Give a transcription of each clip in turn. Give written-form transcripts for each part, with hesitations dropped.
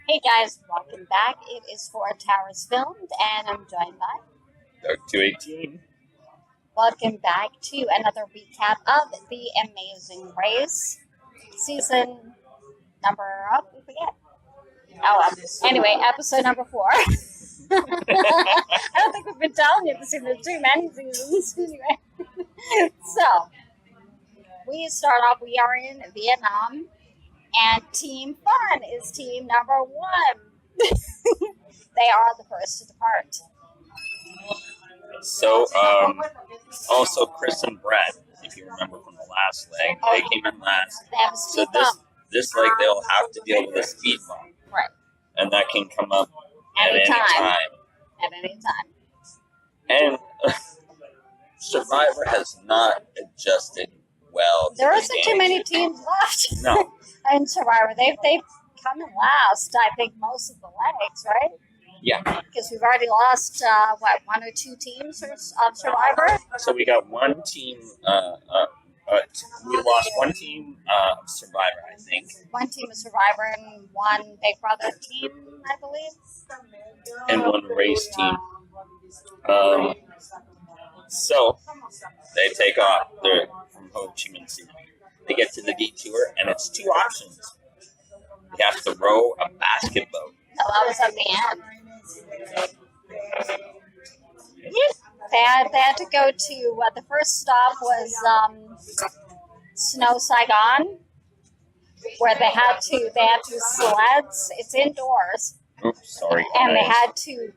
Hey guys, welcome back. It is Four Towers Filmed, and I'm joined by. Dark 218. Welcome back to another recap of The Amazing Race, season number. Oh, we forget. Anyway, episode number 4. I don't think we've been telling you this in the too many seasons. Anyway, so we start off. We are in Vietnam. And Team Fun is team number 1. They are the first to depart. So, also Chris and Brett, if you remember from the last leg, they came in last. They have a So speed bump. this leg they'll have to deal with a speed bump. Right. And that can come up at any Anytime. time. At any time. And Survivor has not adjusted well. There isn't too many teams left. No. In Survivor. They've come in last, I think, most of the legs, right? Yeah. Because we've already lost, 1 or 2 teams of Survivor? So we got one team, we lost one team of Survivor, I think. One team of Survivor and one Big Brother team, I believe. And one race team. So they take off. They're from Ho Chi Minh City. They get to the detour, and it's 2 options. You have to row a basket boat. So that was at the end. They had to go to, the first stop was Snow Saigon, where they had to sleds. It's indoors. Oops, sorry. And they guys. had to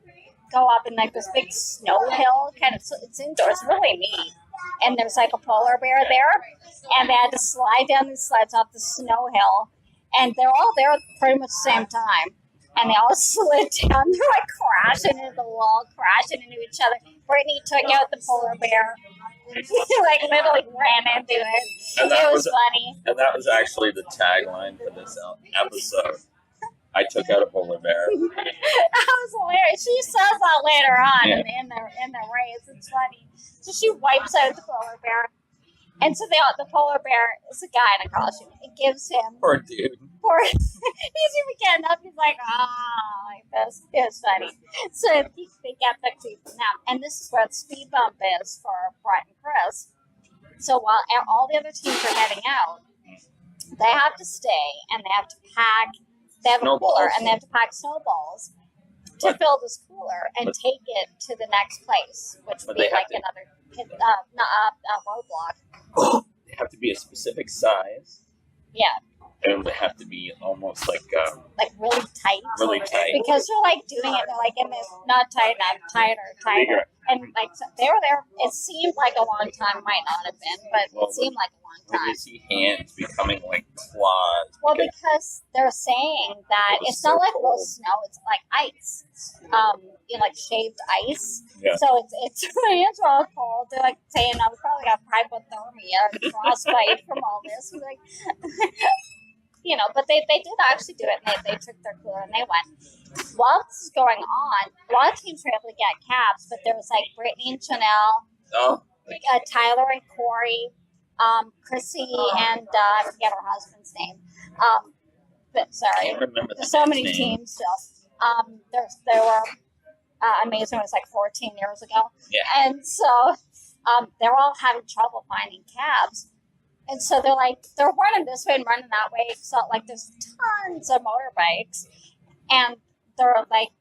go up in like this big snow hill, it's indoors, really neat. And there's like a polar bear there, and they had to slide down these sleds off the snow hill, and they're all there pretty much the same time, and they all slid down. They're like crashing into the wall, crashing into each other. Brittany took out the polar bear, like literally ran into it. And It was funny. And that was actually the tagline for this episode. I took out a polar bear. That was hilarious. She says that later on in the race. It's funny. So she wipes out the polar bear, and so the polar bear is a guy in a costume. It gives him Poor dude. he's even getting up. He's like, like this. It was funny. So they get the two from them, and this is where the speed bump is for Brett and Chris. So while all the other teams are heading out, they have to stay and they have to pack. They have a cooler, and they have to pack snowballs to fill this cooler and take it to the next place, which would be like another roadblock. They have to be a specific size. Yeah. And they have to be almost like really tight. Really tight. Because they're like doing it, they're like in this, not tight, not tighter. Bigger. And like so they were there, it seemed like a long time, might not have been, but it seemed like a long time. When you see hands becoming like claws. Well, because they're saying that it's not like real snow; it's like ice, like shaved ice. Yeah. So it's my hands are all cold. They're like saying, "I probably got hypothermia and frostbite from all this." Like, but they did actually do it. And they took their cooler and they went. While this is going on, a lot of teams were able to get cabs, but there was like Brittany and Chanel, Tyler and Corey. Chrissy and I forget her husband's name. But sorry, I can't remember there's so many name. teams still. There were Amazing was like 14 years ago, and so they're all having trouble finding cabs, and so they're running this way and running that way. So like there's tons of motorbikes, and they're like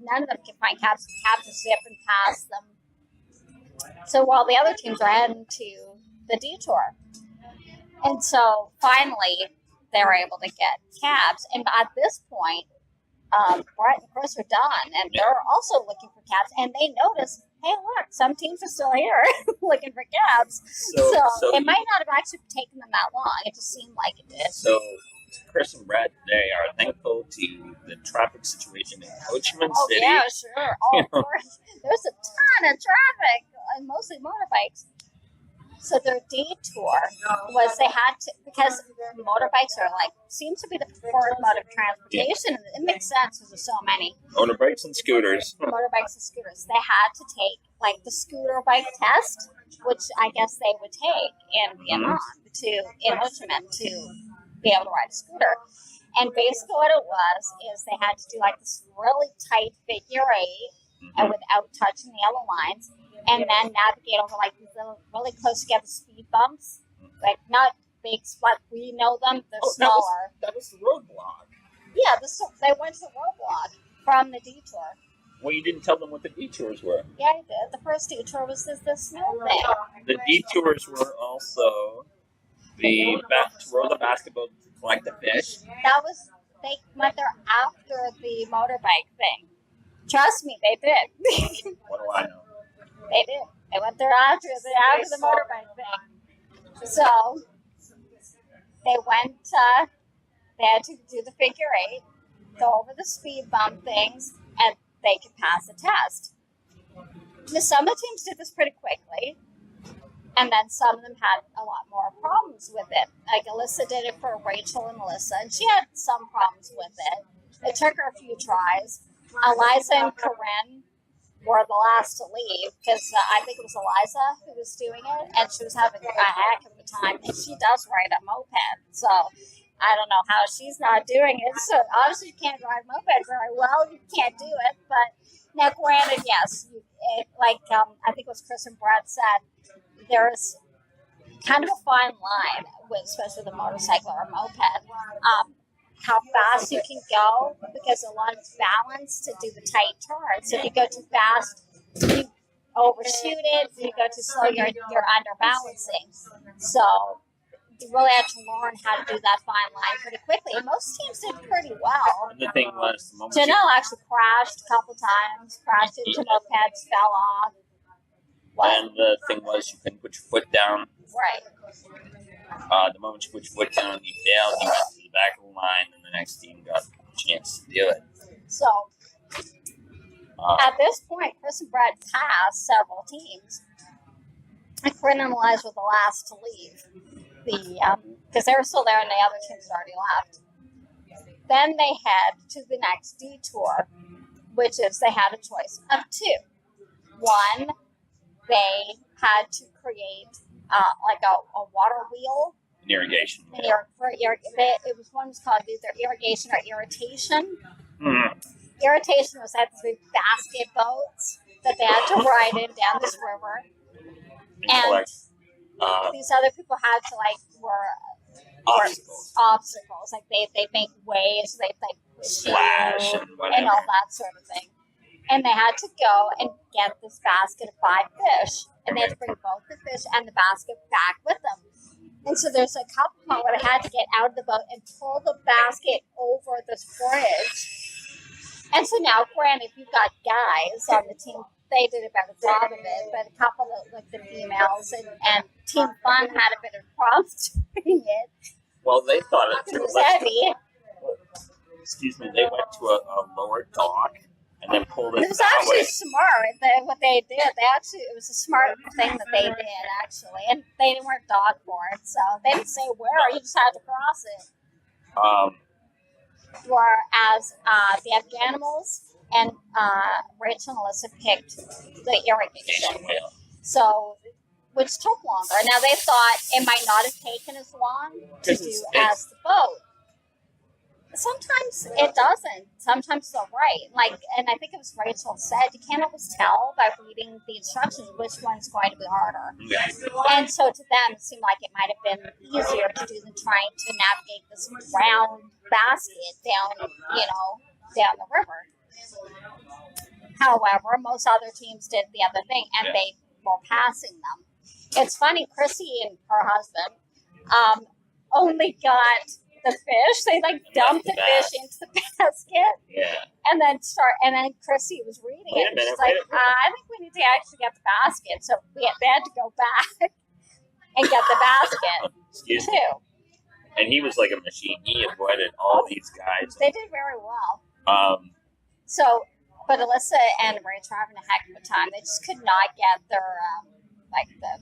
none of them can find cabs. Cabs are zipping past them. So while the other teams are heading to the detour. And so finally they were able to get cabs. And at this point, Brett and Chris are done and they're also looking for cabs. And they notice, hey, look, some teams are still here looking for cabs. So it might not have actually taken them that long. It just seemed like it did. So Chris and Brett, they are thankful to the traffic situation in Ho Chi Minh City. Oh, yeah, sure. Oh, of course. There's a ton of traffic, and mostly motorbikes. So their detour was they had to, because motorbikes are seems to be the preferred mode of transportation. And it makes sense because there's so many. Motorbikes and scooters. Motorbikes and scooters. They had to take the scooter bike test, which I guess they would take in Vietnam in Ho Chi Minh to be able to ride a scooter. And basically what it was is they had to do like this really tight figure eight and without touching the yellow lines, and then navigate over like these little really close together speed bumps. Like not big spots, we know them, they're smaller. That was the roadblock. Yeah, they went to the roadblock from the detour. Well, you didn't tell them what the detours were. Yeah, I did. The first detour was the snow thing. The detours were also to row the basketball to collect the fish. They went there after the motorbike thing. Trust me, they did. What do I know? They did. They went there after the motorbike thing. So they went. They had to do the figure eight, go over the speed bump things, and they could pass the test. Some of the teams did this pretty quickly, and then some of them had a lot more problems with it. Like Alyssa did it for Rachel and Melissa, and she had some problems with it. It took her a few tries. Eliza and Corinne were the last to leave because I think it was Eliza who was doing it, and she was having a heck of a time. And she does ride a moped, so I don't know how she's not doing it. So obviously you can't drive a moped very well. You can't do it. But now, granted, yes, I think it was Chris and Brett said, there's kind of a fine line with, especially the motorcycle or moped, how fast you can go, because a lot of it's balanced to do the tight turns. So if you go too fast, you overshoot it. If you go too slow, you're underbalancing. So you really have to learn how to do that fine line pretty quickly. And most teams did pretty well. And the thing was, Janelle actually crashed a couple times, crashed into mopeds, fell off. And the thing was, you couldn't put your foot down. Right. The moment you put your foot down, you failed, you went to the back of the line, and the next team got a chance to do it. So, at this point, Chris and Brett passed several teams. And Corinne and Eliza were the last to leave. Because they were still there and the other teams had already left. Then they head to the next detour, which is they had a choice of two. One, they had to create a water wheel. An irrigation. It was one was called either irrigation or irritation. Mm-hmm. Irritation was at these big basket boats that they had to ride in down this river. And these other people had to obstacles. Like they make waves, they splash and all that sort of thing. And they had to go and get this basket of 5 fish, and they had to bring both the fish and the basket back with them. And so there's a couple moments where they had to get out of the boat and pull the basket over this bridge. And so now, granted, if you've got guys on the team, they did a better job of it, but a couple of the females and Team Fun had a bit of problems doing it. Well, they thought it was heavy. Excuse me, they went to a lower dock and then pulled it. It was actually smart. What they did, it was a smart thing that they did actually, and they weren't docked for it, so they didn't say where. You just had to cross it. Whereas the Afghanimals and Rachel and Alyssa picked the irrigation. So, which took longer. Now, they thought it might not have taken as long to do as the boat. Sometimes it doesn't. Sometimes they're right. And I think it was Rachel said, you can't always tell by reading the instructions which one's going to be harder. And so to them, it seemed like it might have been easier to do than trying to navigate this round basket down the river. However, most other teams did the other thing, and they were passing them. It's funny, Chrissy and her husband only got the fish. They dumped the fish into the basket. Yeah. And then Chrissy was reading it. She's like, I think we need to actually get the basket. So they had to go back and get the basket. Excuse me. And he was like a machine. He avoided all these guys. They did very well. But Alyssa and Rachel were having a heck of a time. They just could not get their the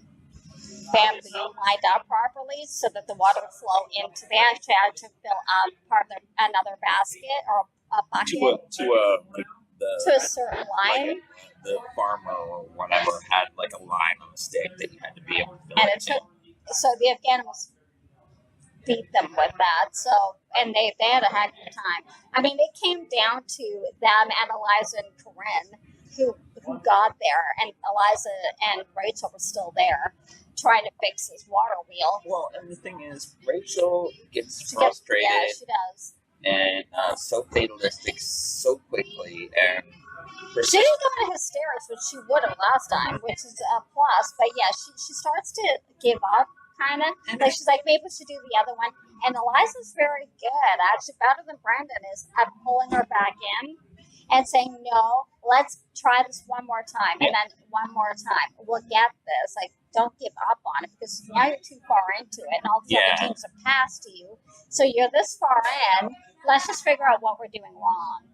bamboo lined up properly so that the water would flow into. They actually had to fill up part of another basket or a bucket to a certain line. The farmer or whatever had a line on a stick that you had to be able to fill so the Afghanimals beat them with that. So, and they had a heck of a time. I mean, it came down to them and Eliza and Corinne who got there, and Eliza and Rachel were still there trying to fix this water wheel. Well, and the thing is, Rachel gets frustrated. Yeah, she does. And so fatalistic so quickly, and she didn't go into hysterics, which she would have last time, which is a plus. But yeah, she starts to give up, kind of. Like she's like, maybe we should do the other one. And Eliza's very good, actually better than Brendan is at pulling her back in and saying, no, let's try this one more time, and then one more time. We'll get this. Like, don't give up on it, because now you're too far into it, and all the other teams are past you. So you're this far in. Let's just figure out what we're doing wrong.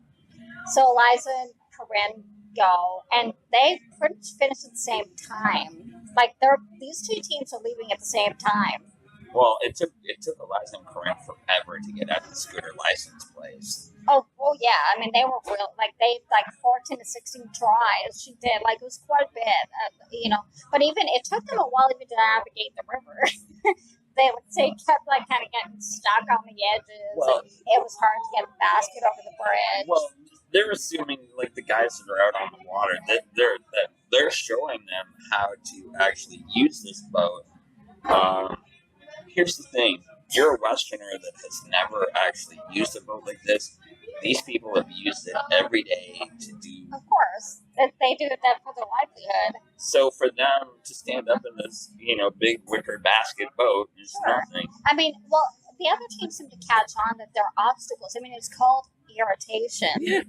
So Eliza and Corinne go, and they pretty much finish at the same time. Like, these two teams are leaving at the same time. Well, it took Eliza and Corinne forever to get out the scooter license place. Oh, well, yeah. I mean, they were real. Like, 14 to 16 tries. She did. Like, it was quite a bit, But even, it took them a while even to navigate the river. They kept, kind of getting stuck on the edges. Well, it was hard to get a basket over the bridge. Well, they're assuming, the guys that are out on the water, they're showing them how to actually use this boat. Here's the thing. You're a Westerner that has never actually used a boat like this. These people have used it every day to do... Of course. They do that for their livelihood. So for them to stand up in this, big wicker basket boat is nothing. I mean, well, the other teams seem to catch on that there are obstacles. I mean, it's called irritation. Yeah.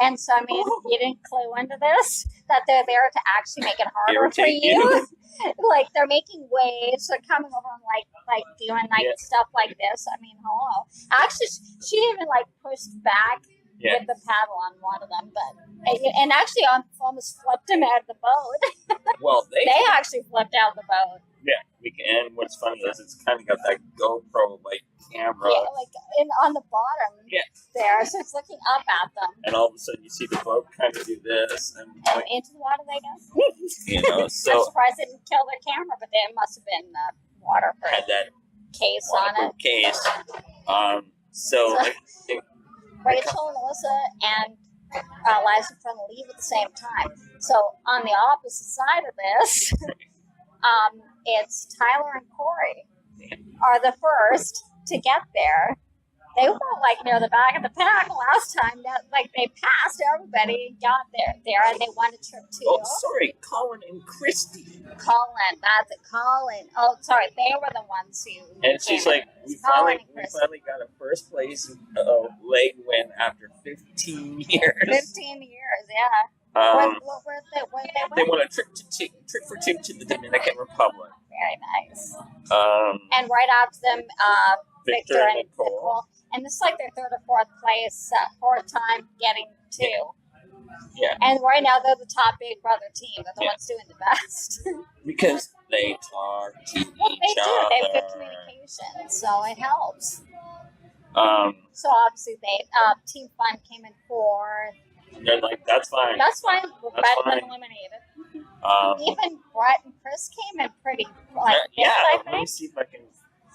And so, I mean, you didn't clue into this, that they're there to actually make it harder for you. They're making waves, they're coming over and, doing, stuff like this. I mean, hello. Actually, she even, pushed back with the paddle on one of them, and actually almost flipped him out of the boat. Well, they actually flipped out the boat. Yeah, and what's funny is it's kind of got that GoPro camera. Yeah, on the bottom. Yeah. There, so it's looking up at them. And all of a sudden, you see the boat kind of do this, and into the water they go. So I'm surprised they didn't kill their camera, but it must have been waterproof. Had that case on it. Case. So Rachel and Alyssa and Eliza are trying to leave at the same time. So on the opposite side of this, it's Tyler and Corey are the first to get there. They were near the back of the pack last time. They passed everybody and got there, and they won a trip too. Oh, sorry, Colin and Christy. Colin, that's it, Colin. Oh, sorry, they were the ones who. And she's like, we finally got a first place leg win after 15 years. 15 years, yeah. What were they won a trip for two to the Dominican Republic. Very nice. And right after them, Victor and Nicole. And this is their third or fourth place, fourth time getting two. Yeah. And right now they're the top Big Brother team. They're the ones doing the best. Because they talk to each they do. other. They have good communication, so it helps. So obviously Team Fun came in fourth. They're that's fine. That's fine. We're better than eliminated. Even Brett and Chris came in pretty yeah, I think. Let me see if I can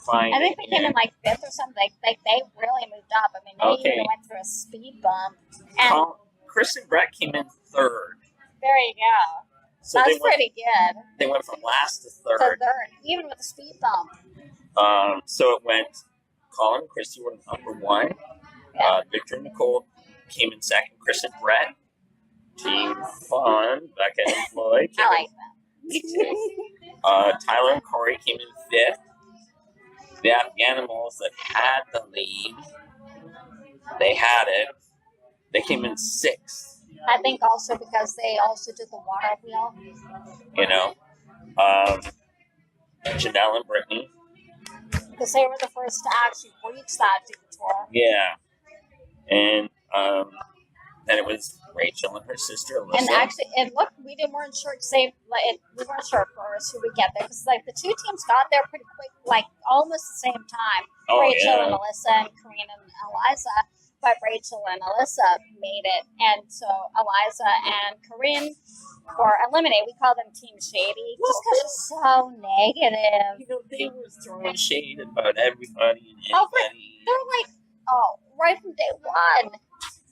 find I think they came in fifth or something. They really moved up. I mean, they even went through a speed bump. And Chris and Brett came in third. There you go. So that's pretty good. They went from last to third. Even with a speed bump. So it went Colin and Christy were number one. Yeah. Victor and Nicole came in second. Chris and Brett. Team Fun, Becca and Floyd. I like that. Me too. Tyler and Corey came in fifth. The Animals that had the lead, they had it. They came in sixth. I think also because they also did the water wheel. Janelle and Brittany. Because they were the first to actually reach that detour. Yeah. And then it was Rachel and her sister Alyssa. And actually, we weren't sure to say, we weren't sure at first who would get there. Because the two teams got there pretty quick, almost the same time. Rachel and Alyssa and Corinne and Eliza. But Rachel and Alyssa made it. And so Eliza and Corinne or eliminate. We call them Team Shady just because it's so negative. You know, they were throwing shade about everybody and anybody. They're like, right from day one,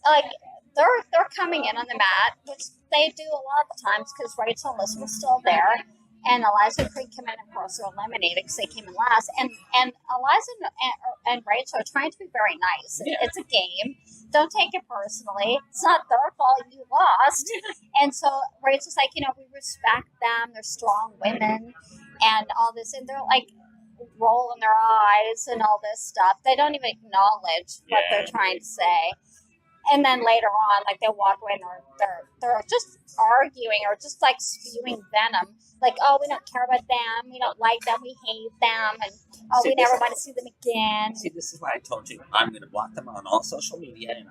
like they're coming in on the mat, which they do a lot of the times because Rachel and Liz were still there. And Eliza and Creed come in, of course, are eliminated because they came in last. And Eliza and Rachel are trying to be very nice. Yeah. It's a game. Don't take it personally. It's not their fault you lost. And so Rachel's like, we respect them. They're strong women and all this. And they're like rolling their eyes and all this stuff. They don't even acknowledge what they're trying to say. And then later on, like, they'll walk away and they're just arguing or just, like, spewing venom. Like, we don't care about them. We don't like them. We hate them. And, we never want to see them again. See, this is why I told you I'm going to block them on all social media, and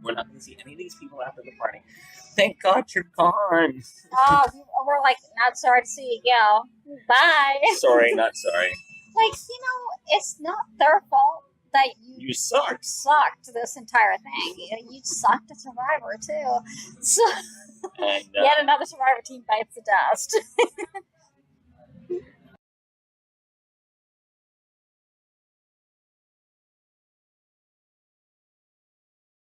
we're not going to see any of these people after the party. Thank God you're gone. We're like, not sorry to see you go. Bye. Sorry, not sorry. Like, it's not their fault that you sucked this entire thing. You sucked at Survivor too. So and, yet another Survivor team bites the dust.